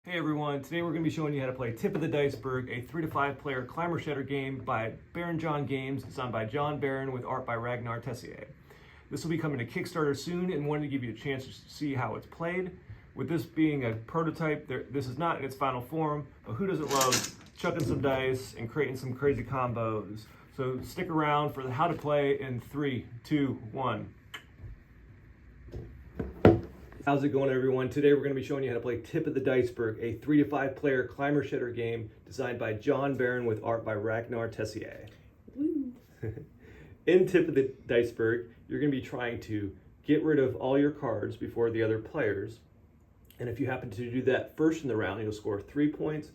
Hey everyone, today we're going to be showing you how to play Tip of the Diceberg, a 3 to 5 player climber shatter game by Baron John Games, designed by John Baron with art by Ragnar Tessier. This will be coming to Kickstarter soon and wanted to give you a chance to see how it's played. With this being a prototype, this is not in its final form, but who doesn't love chucking some dice and creating some crazy combos? So stick around for how to play in 3, 2, 1. How's it going, everyone? Today we're going to be showing you how to play Tip of the Diceberg, a 3 to 5 player climber shatter game designed by John Baron with art by Ragnar Tessier. In Tip of the Diceberg, you're going to be trying to get rid of all your cards before the other players. And if you happen to do that first in the round, you'll score 3 points.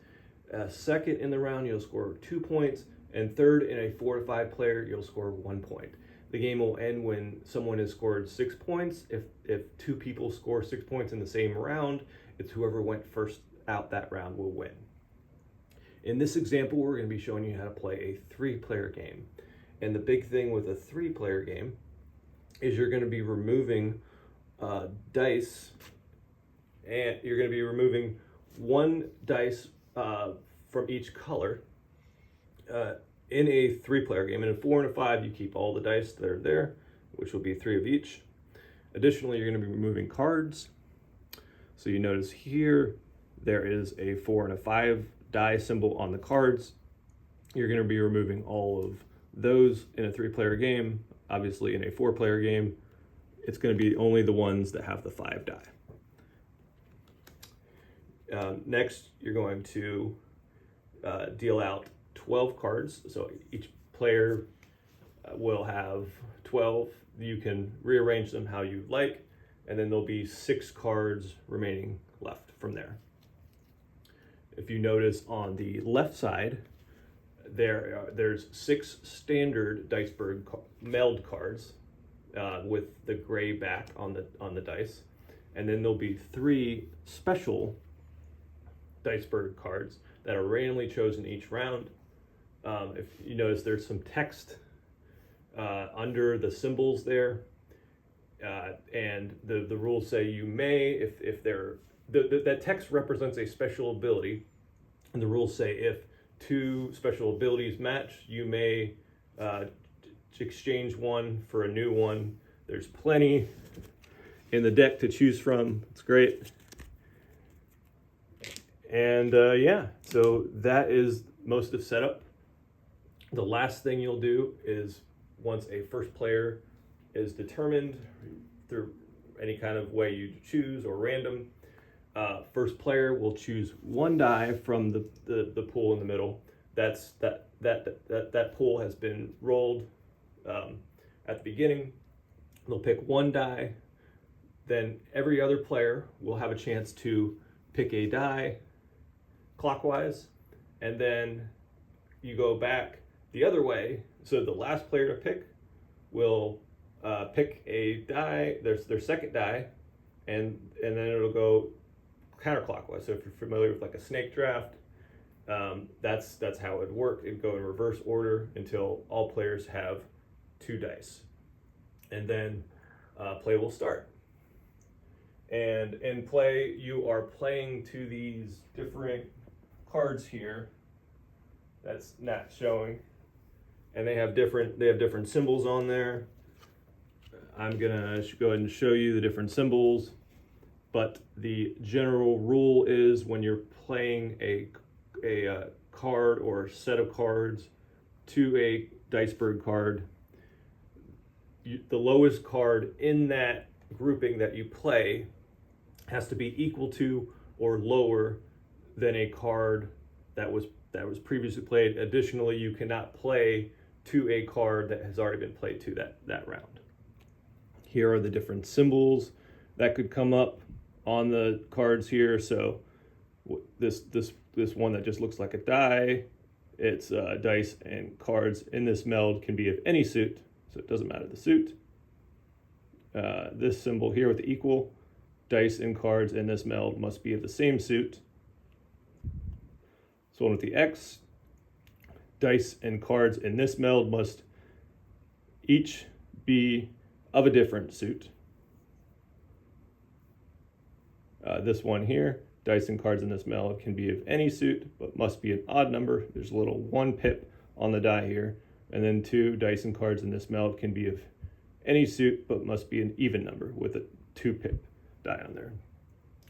Second in the round, you'll score 2 points. And third, in a 4 to 5 player, you'll score 1 point. The game will end when someone has scored 6 points. If 2 people score 6 points in the same round, it's whoever went first out that round will win. In this example, we're going to be showing you how to play a 3-player game. And the big thing with a 3-player game is you're going to be removing dice, and you're going to be removing 1 dice from each color. In a 3-player game. In a 4 and a 5, you keep all the dice that are there, which will be 3 of each. Additionally, you're going to be removing cards. So you notice here, there is a 4 and a 5 die symbol on the cards. You're going to be removing all of those in a 3-player game. Obviously, in a 4-player game, it's going to be only the ones that have the 5 die. Next, you're going to deal out 12 cards, so each player will have 12. You can rearrange them how you like, and then there'll be 6 cards remaining left from there. If you notice on the left side, there's 6 standard Diceberg meld cards with the gray back on the dice, and then there'll be 3 special Diceberg cards that are randomly chosen each round. If you notice, there's some text under the symbols there, and the rules say you may, if that text represents a special ability, and the rules say if 2 special abilities match, you may exchange one for a new one. There's plenty in the deck to choose from. It's great. And yeah, so that is most of setup. The last thing you'll do is, once a first player is determined through any kind of way you choose or random, first player will choose 1 die from the pool in the middle. That pool has been rolled at the beginning. They'll pick 1 die. Then every other player will have a chance to pick a die clockwise, and then you go back the other way. So the last player to pick will pick a die, their second die, and then it'll go counterclockwise. So if you're familiar with like a snake draft, that's how it would work. It'd go in reverse order until all players have 2 dice, and then play will start. And in play, you are playing to these different cards here. That's not showing. And they have different symbols on there. I'm gonna go ahead and show you the different symbols, but the general rule is when you're playing a card or set of cards to a Diceberg card, the lowest card in that grouping that you play has to be equal to or lower than a card that was previously played. Additionally, you cannot play to a card that has already been played to that round. Here are the different symbols that could come up on the cards here. So this one that just looks like a die, it's dice and cards in this meld can be of any suit, so it doesn't matter the suit. This symbol here with the equal, dice and cards in this meld must be of the same suit. So one with the X, dice and cards in this meld must each be of a different suit. This one here, dice and cards in this meld can be of any suit, but must be an odd number. There's a little 1 pip on the die here. And then 2 dice and cards in this meld can be of any suit, but must be an even number with a 2 pip die on there.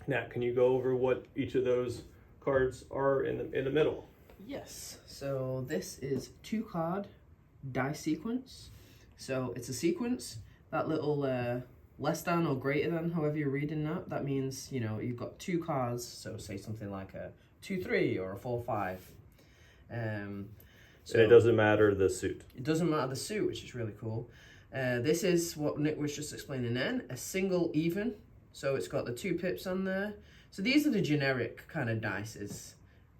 Nat, can you go over what each of those cards are in the middle? Yes, so this is 2 card die sequence. So it's a sequence, that little less than or greater than, however you're reading that, that means, you know, you've got 2 cards, so say something like a 2-3 or a 4-5. So it doesn't matter the suit. It doesn't matter the suit, which is really cool. This is what Nick was just explaining then, a single even. So it's got the 2 pips on there. So these are the generic kind of dices,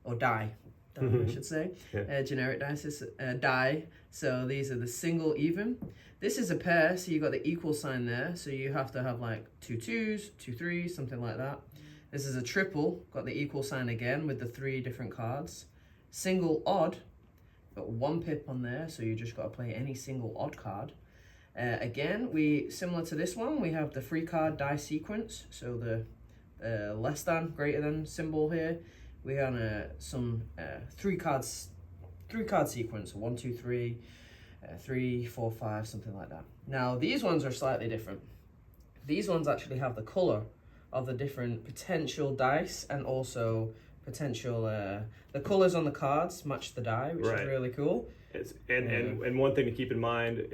or die, I should say. Yeah. Generic dices, die. So these are the single even. This is a pair, so you got the equal sign there. So you have to have like 2 2s, 2 3s, something like that. This is a triple, got the equal sign again with the 3 different cards. Single odd, got 1 pip on there, so you just got to play any single odd card. Again, similar to this one, we have the 3 card die sequence. So the less than, greater than symbol here. We have some 3 card sequence, 1 2 3, 3 4 5, something like that. Now these ones are slightly different. These ones actually have the color of the different potential dice, and also potential the colors on the cards match the die, which is really cool. And one thing to keep in mind,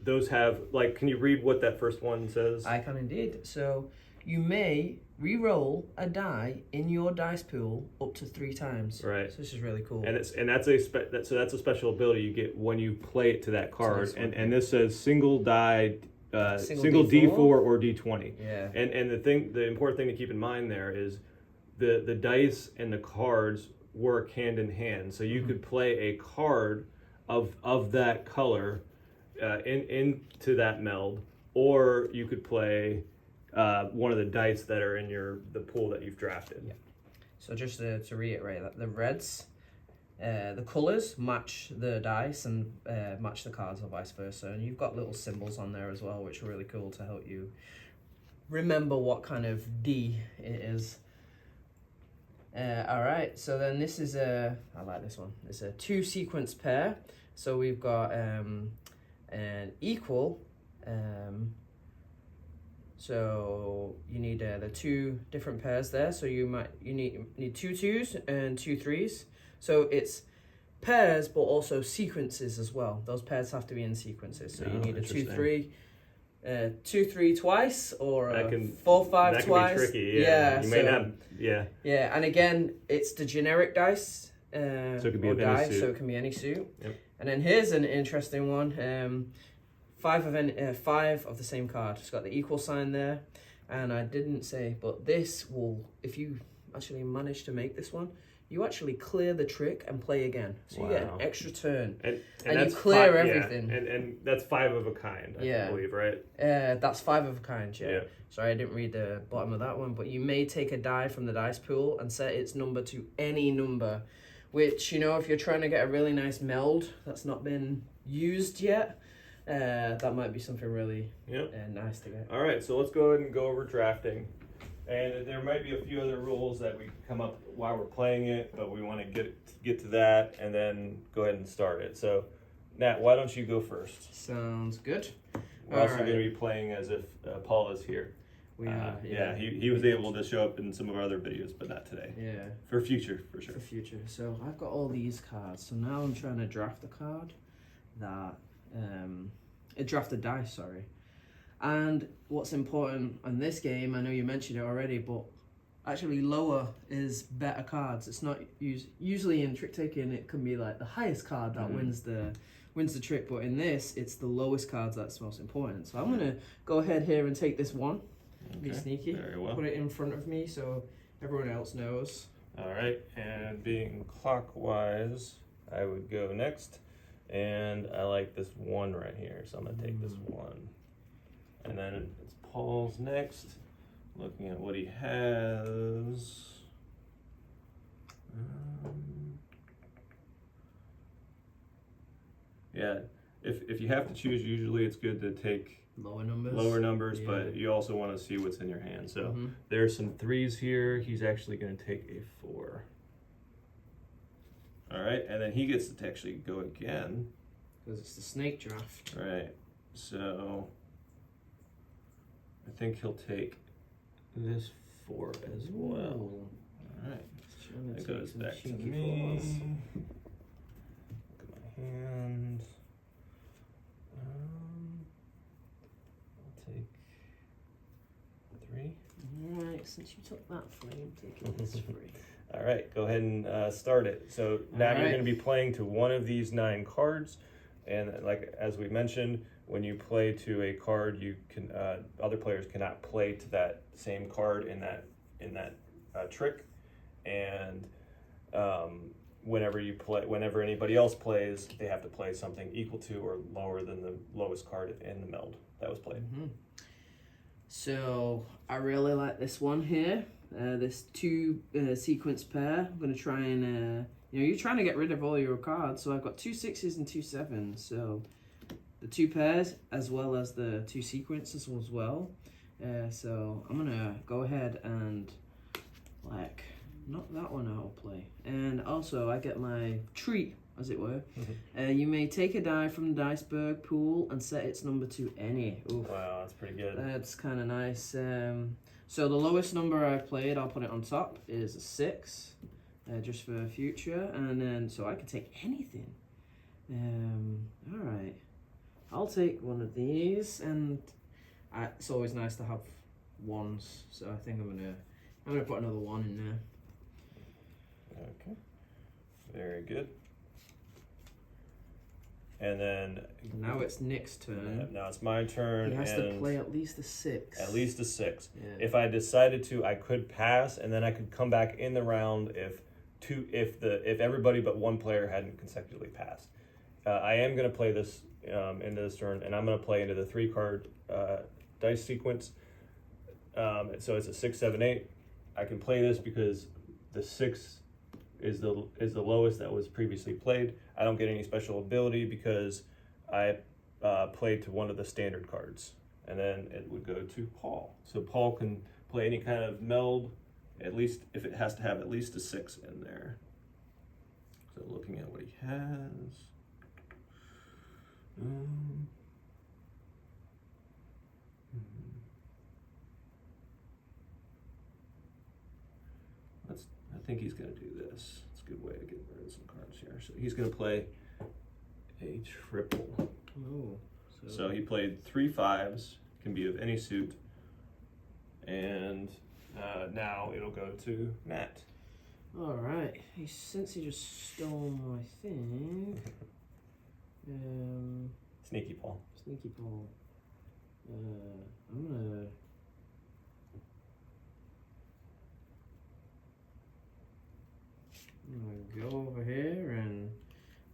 those have, like, can you read what that first one says? I can indeed. So you may re-roll a die in your dice pool up to 3 times. Right. So this is really cool. And that's a special ability you get when you play it to that card. So and this says single die, single D4 or D20. Yeah. And the important thing to keep in mind there is the dice and the cards work hand in hand. So you could play a card of that color into that meld, or you could play one of the dice that are in the pool that you've drafted. Yeah. So just to reiterate, the reds, the colors match the dice and match the cards, or vice versa. And you've got little symbols on there as well, which are really cool to help you remember what kind of D it is. All right, so then this is I like this one. It's a 2 sequence pair. So we've got an equal. So you need the 2 different pairs there. So you need 2 2s and 2 3s. So it's pairs, but also sequences as well. Those pairs have to be in sequences. So you need a 2 3. 2 3 twice, or 4 5 twice. That can be tricky. Yeah, you may not. Yeah. Yeah, and again, it's the generic dice. So it can be or die, suit. so it can be any suit. Yep. And then here's an interesting one. 5 of the same card. It's got the equal sign there, and I didn't say, but this will, if you actually manage to make this one, you actually clear the trick and play again. So you get an extra turn. And you clear everything. Yeah. And that's 5 of a kind, I believe, right? That's 5 of a kind, yeah. Sorry, I didn't read the bottom of that one, but you may take a die from the dice pool and set its number to any number, which, you know, if you're trying to get a really nice meld that's not been used yet, that might be something really nice to get. All right, so let's go ahead and go over drafting. And there might be a few other rules that we come up while we're playing it, but we want to get to that and then go ahead and start it. So, Nat, why don't you go first? Sounds good. We're also going to be playing as if Paul is here. We are. He was able to show up in some of our other videos, but not today. Yeah. For future, for sure. For future. So I've got all these cards. So now I'm trying to draft a card that draft a dice, sorry. And what's important in this game, I know you mentioned it already, but actually lower is better cards. It's not usually in trick taking, it can be like the highest card that wins the trick, but in this, it's the lowest cards that's most important. So I'm gonna go ahead here and take this one. Be sneaky. Very well. Put it in front of me so everyone else knows. All right, and being clockwise, I would go next, and I like this 1 right here, so I'm gonna take this 1. And then it's Paul's next, looking at what he has. if you have to choose, usually it's good to take Lower numbers. lower numbers, Yeah. but you also want to see what's in your hand. So Mhm. there's some 3s here. He's actually going to take a 4. All right, and then he gets to actually go again. Because it's the snake draft. All right, so I think he'll take this 4 as well. Ooh. All right, Trying to it take goes some back to cheeky me. fours. Look at my hand. I'll take 3. Alright, since you took that flame, take this free. All right, go ahead and start it. So now All you're right. going to be playing to one of these 9 cards, and like as we mentioned, when you play to a card, you can other players cannot play to that same card in that trick, and whenever anybody else plays, they have to play something equal to or lower than the lowest card in the meld that was played. Mm-hmm. So I really like this one here. This 2 sequence pair. I'm gonna try and you're trying to get rid of all your cards. So I've got 2 6s and 2 7s. So the 2 pairs as well as the 2 sequences as well. So I'm gonna go ahead and knock that one out of play. And also I get my treat, as it were. You may take a die from the Diceberg pool and set its number to any. Oof. Wow, that's pretty good. That's kind of nice. So the lowest number I've played, I'll put it on top, is a 6, just for future. And then, so I can take anything. All right. I'll take one of these, and it's always nice to have 1s. So I think I'm gonna put another 1 in there. Okay, very good. And then Now it's Nick's turn. now it's my turn. He has to and play at least a 6. at least a 6. Yeah. If I decided to, I could pass, and then I could come back in the round if everybody but one player hadn't consecutively passed. I am going to play this into this turn, and I'm going to play into the 3-card dice sequence. So it's a 6, 7, 8. I can play this because the 6 is the lowest that was previously played. I don't get any special ability because I played to one of the standard cards, and then it would go to Paul. So Paul can play any kind of meld, at least if it has to have at least a 6 in there. So looking at what he has. I think he's going to do this. It's a good way of getting rid of some cards here. So he's going to play a triple. Oh, So he played 3 5s, can be of any suit, and now it'll go to Matt. all right. Since he just stole my thing, Sneaky Paul. Sneaky Paul. I'm gonna. Go over here and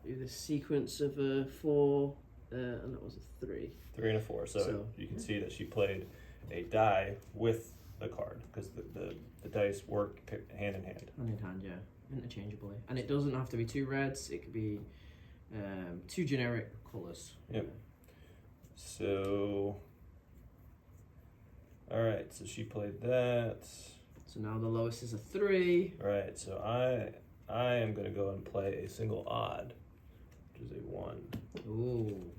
do the sequence of a 4, and that was a 3. 3 and a 4. So you can see that she played a die with the card because the dice work hand in hand. Hand in hand, yeah, interchangeably, and it doesn't have to be 2 reds. It could be 2 generic colors. Yep. So, all right. So she played that. So now the lowest is a 3. All right. So I am going to go and play a single odd, which is a 1. Ooh.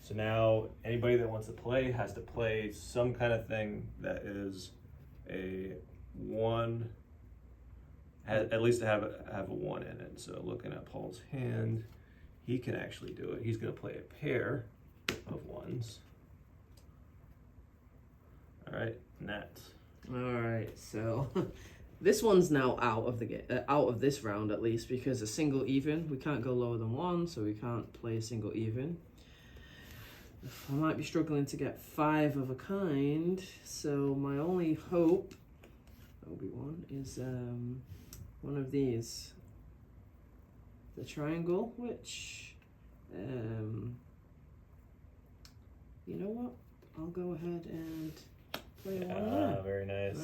So now anybody that wants to play has to play some kind of thing that is a 1, at least to have a 1 in it. So looking at Paul's hand, he can actually do it. He's going to play a pair of 1s. All right, Nat. All right, so this one's now out of this round at least, because a single even, we can't go lower than 1, so we can't play a single even. I might be struggling to get 5 of a kind, so my only hope, Obi-Wan, is one of these. The triangle, which, you know what? I'll go ahead and play a 1 there. Very nice.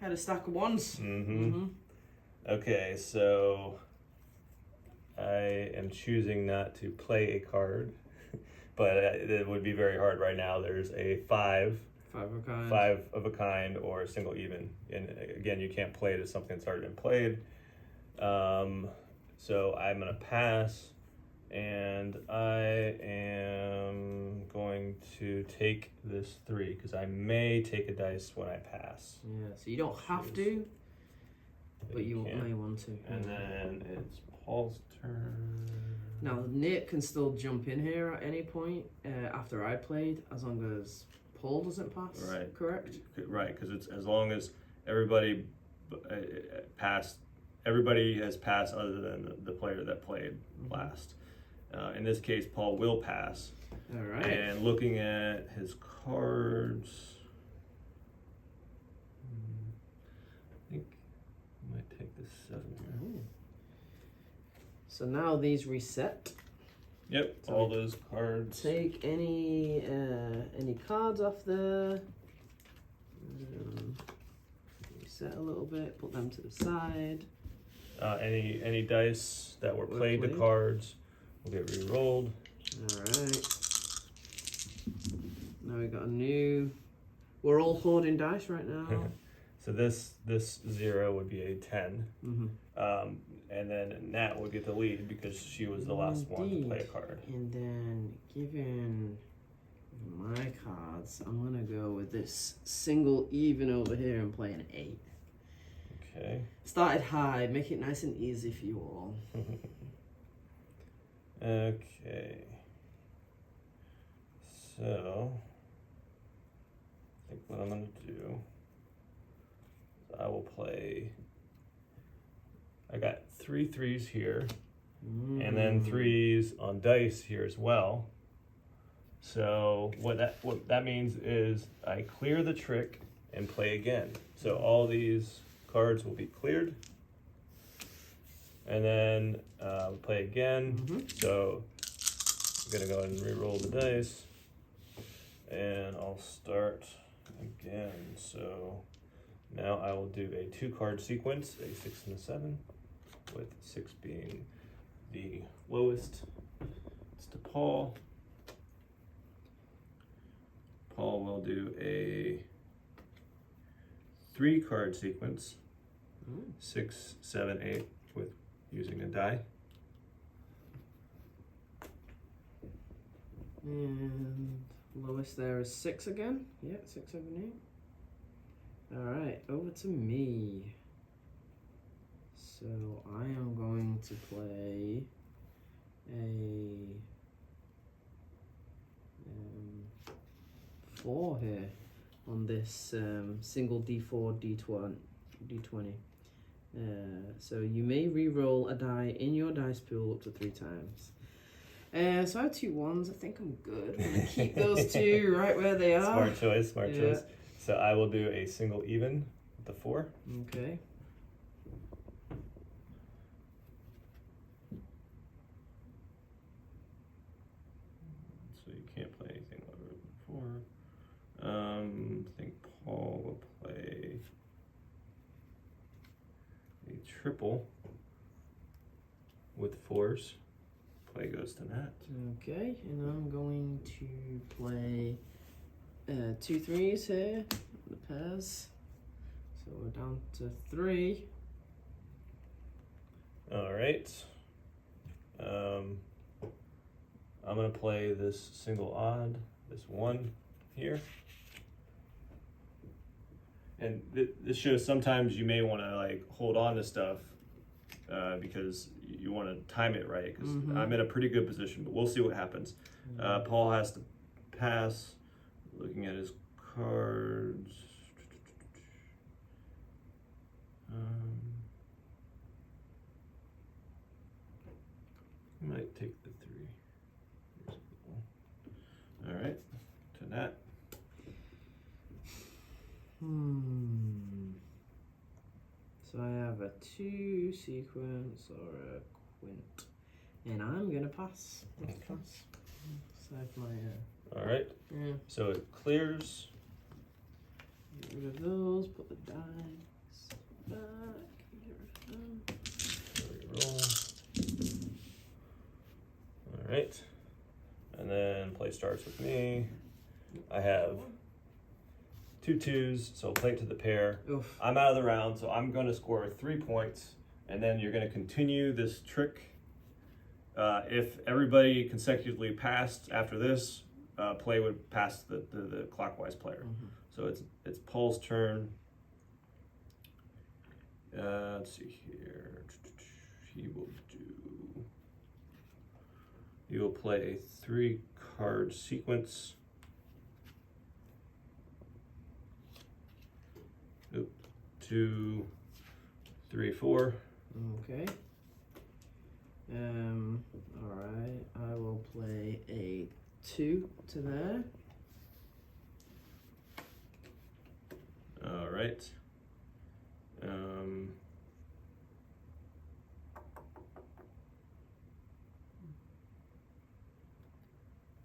Had a stack of 1s. Okay, so I am choosing not to play a card, but it would be very hard right now. There's a 5 of a kind, or a single even. And again, you can't play it as something that's already been played. So I'm gonna pass, and I am going to take this 3 because I may take a dice when I pass. Yeah, so you don't have to, but you may want to. And then it's Paul's turn. Now Nick can still jump in here at any point after I played, as long as Paul doesn't pass. Right. Correct. Right, because it's as long as everybody passed. Everybody has passed other than the player that played last. In this case, Paul will pass. All right. And looking at his cards, I think I might take this 7 here. Ooh. So now these reset. Yep, So all those cards. Take any cards off there. Reset a little bit. Put them to the side. Any dice that were played to cards will get re-rolled. All right. Now we got a new. We're all hoarding dice right now. So this 0 would be a 10. Mm-hmm. And then Nat would get the lead because she was the last one to play a card. And then given my cards, I'm gonna go with this single even over here and play an 8. Okay. Started high, make it nice and easy for you all. Okay. So I think what I'm gonna do is I will play. I got 3 3s here, and then 3s on dice here as well. So what that means is I clear the trick and play again. So all these cards will be cleared, and then play again. So I'm gonna go ahead and re-roll the dice, and I'll start again. So now I will do a 2-card sequence, a 6 and a 7, with 6 being the lowest. It's to Paul. Paul will do a 3-card sequence, 6, 7, 8, with using a die. And lowest there is 6 again. Yeah, 6, 7, 8. All right, over to me. So I am going to play a 4 here on this single D4, D20. So you may re-roll a die in your dice pool up to 3 times. So I have 2 1s. I think I'm good. I'm gonna keep those 2 right where they are. Smart choice. So I will do a single even with the 4. Okay. So you can't play anything lower than 4. I think Paul will play a triple with 4s. Play goes to Nat. Okay, and I'm going to play 2 3s here, the pairs. So we're down to 3. All right. I'm gonna play this single odd, this 1 here. And this shows sometimes you may want to like hold on to stuff because you want to time it right, because I'm in a pretty good position, but we'll see what happens. Paul has to pass. Looking at his cards. I might take the 3. All right, to Nat. So I have a 2 sequence or a quint, and I'm gonna pass. Let's pass. Save my. All right. Yeah. So it clears. Get rid of those. Put the dice back. Get rid of them. Roll. starts with me. I have 2 twos, so play it to the pair. Oof. I'm out of the round, so I'm going to score 3 points, and then you're going to continue this trick. If everybody consecutively passed after this, play would pass the clockwise player. Mm-hmm. So it's Paul's turn. Let's see here. He will play a 3-card sequence. 2, 3, 4. Okay. All right. I will play a 2 to there. All right.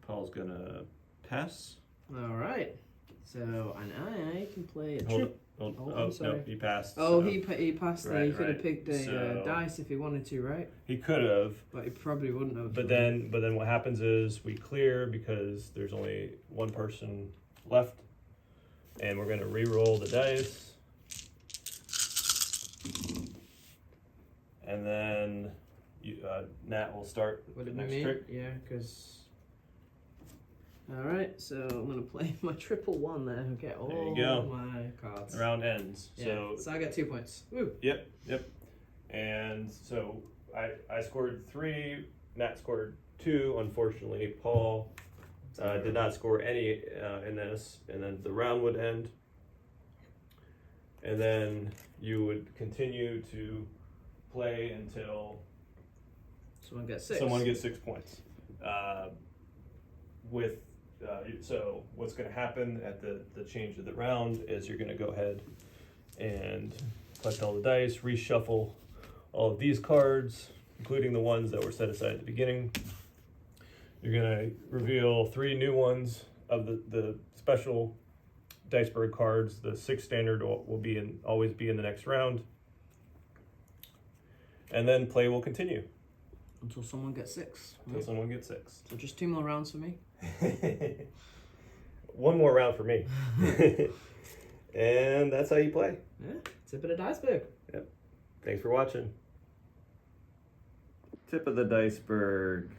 Paul's gonna pass. All right. So, and I can play a Hold trip. it. Hold, Oh, oh I'm sorry. no, he passed. Oh, so he passed there. Right, He could have right. picked a So- dice if he wanted to, right? he could have, But he probably wouldn't have. but then what happens is we clear because there's only one person left, and we're gonna re-roll the dice, and then Nat will start Would the it be next me? trick. Yeah, because. All right, so I'm gonna play my triple 1 there and get all you go. my cards. The round ends. Yeah, so I get 2 points. Woo! Yep. And so I scored 3, Nat scored 2. Unfortunately, Paul did not score any in this, and then the round would end. And then you would continue to play until Someone gets 6. someone gets 6 points. So what's going to happen at the change of the round is you're going to go ahead and collect all the dice, reshuffle all of these cards, including the ones that were set aside at the beginning. You're going to reveal 3 new ones of the special Diceberg cards. The 6 standard will always be in the next round. And then play will continue Until someone gets 6. until someone gets 6. So just 2 more rounds for me. One more round for me. And that's how you play. Yeah, it's a bit of Diceberg. Thanks for watching. Tip of the Diceberg.